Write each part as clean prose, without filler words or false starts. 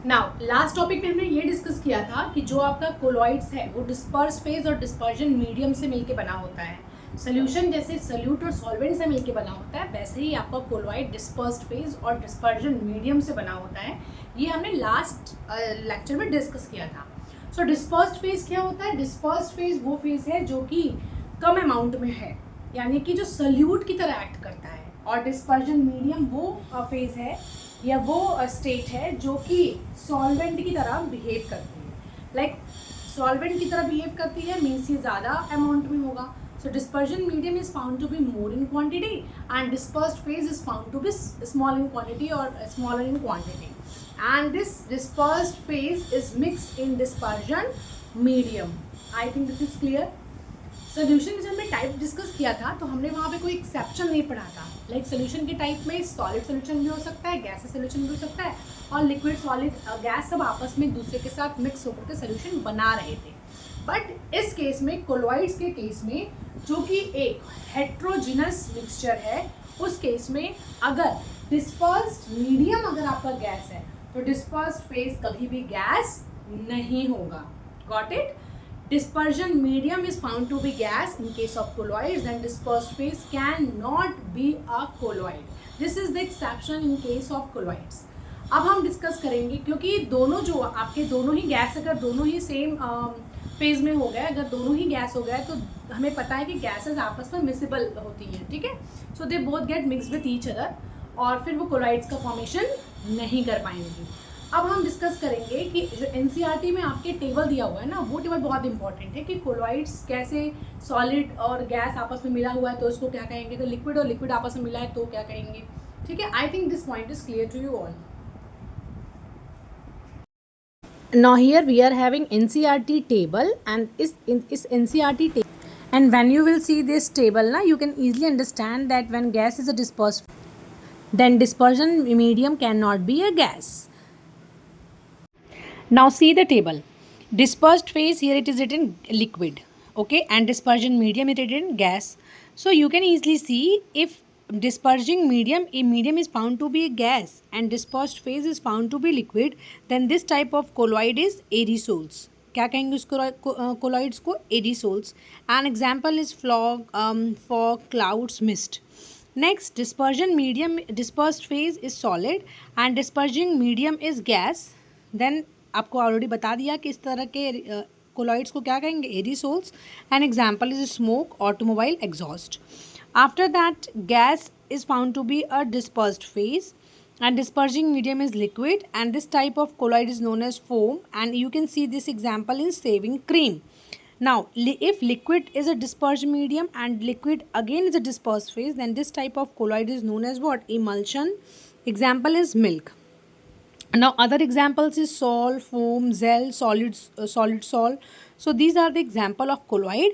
Now last topic में हमने ये डिस्कस किया था कि जो आपका कोलॉइड्स है वो डिस्पर्स फेज और डिस्पर्जन मीडियम से मिलके बना होता है। सोल्यूशन जैसे सोल्यूट और सॉल्वेंट से मिलके बना होता है, वैसे ही आपका कोलॉइड डिस्पर्स्ड फेज और डिस्पर्जन मीडियम से बना होता है। ये हमने लास्ट लेक्चर में डिस्कस किया था। सो डिस्पर्स्ड फेज क्या होता है? डिस्पर्स्ड फेज वो फेज है जो कि कम अमाउंट में है, यानी कि जो सोल्यूट की तरह एक्ट करता है, और डिस्पर्जन मीडियम वो फेज है या वो स्टेट है जो कि सॉल्वेंट की तरह बिहेव करती है। लाइक सॉल्वेंट की तरह बिहेव करती है मीन्स ये ज़्यादा अमाउंट में होगा। So dispersion medium is found to be more in quantity and dispersed phase is found to be small in quantity और smaller in quantity, and this dispersed phase is mixed in dispersion medium. I think this is clear. Solution में जब हमने type discuss किया था तो हमने वहाँ पे कोई एक्सेप्शन नहीं पढ़ा था। लाइक सोल्यूशन के टाइप में सॉलिड सोल्यूशन भी हो सकता है, गैस सोल्यूशन भी हो सकता है, और लिक्विड सॉलिड गैस सब आपस में एक दूसरे के साथ मिक्स होकर के सोल्यूशन बना रहे थे। बट इस केस में कोलॉइड्स के केस में जो कि एक हेट्रोजिनस मिक्सचर है, उस केस में अगर डिस्पर्स्ड मीडियम अगर आपका गैस है तो डिस्पर्स्ड फेज कभी भी गैस नहीं होगा। Got it? Dispersion medium is found to be gas in case of colloids, and dispersed phase cannot be a colloid. This is the exception in case of colloids. अब हम discuss करेंगे, क्योंकि दोनों जो आपके दोनों ही गैस अगर दोनों ही सेम फेज में हो गए, अगर दोनों ही गैस हो गए, तो हमें पता है कि गैसेस आपस में मिक्सिबल होती हैं, ठीक है। So they both get mix with each other, और फिर वो कोलॉइड्स का फॉर्मेशन नहीं कर पाएंगे। अब हम डिस्कस करेंगे कि जो एनसीईआरटी में आपके टेबल दिया हुआ है ना, वो टेबल बहुत इंपॉर्टेंट है कि कोलॉइड्स कैसे सॉलिड और गैस आपस में मिला हुआ है तो उसको क्या कहेंगे, तो लिक्विड और लिक्विड आपस में मिला है तो क्या कहेंगे, ठीक है। I think this point is clear to you all. Now here we are having NCERT table, and is NCERT table, and when you will see this table na, you can easily understand that when gas is a dispersed, then dispersion medium cannot be a gas. Now see the table. Dispersed phase, here it is written liquid, okay, and dispersion medium it is written gas. So you can easily see, if dispersing medium, a medium is found to be a gas and dispersed phase is found to be liquid, then this type of colloid is aerosols. क्या कहेंगे उस colloids को? aerosols. An example is fog, clouds, mist. Next, dispersion medium, dispersed phase is solid and dispersing medium is gas. Then आपको already बता दिया कि इस तरह के कोलॉइड्स को क्या कहेंगे? Aerosols. An example is smoke, automobile exhaust. After that gas is found to be a dispersed phase and dispersing medium is liquid, and this type of colloid is known as foam, and you can see this example in shaving cream. Now if liquid is a dispersed medium and liquid again is a dispersed phase, then this type of colloid is known as what? Emulsion. Example is milk. Now other examples is sol, foam, gel, solid sol. So these are the example of colloid,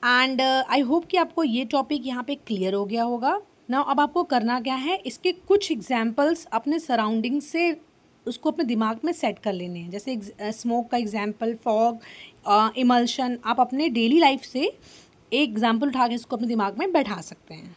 and I hope कि आपको ये topic यहाँ पे clear हो गया होगा। Now अब आपको करना क्या है, इसके कुछ एग्जाम्पल्स अपने सराउंडिंग से उसको अपने दिमाग में सेट कर लेने हैं। जैसे स्मोक का एग्जाम्पल, फॉग, इमल्शन, आप अपने डेली लाइफ से एक एग्जाम्पल उठा के इसको अपने दिमाग में बैठा सकते हैं।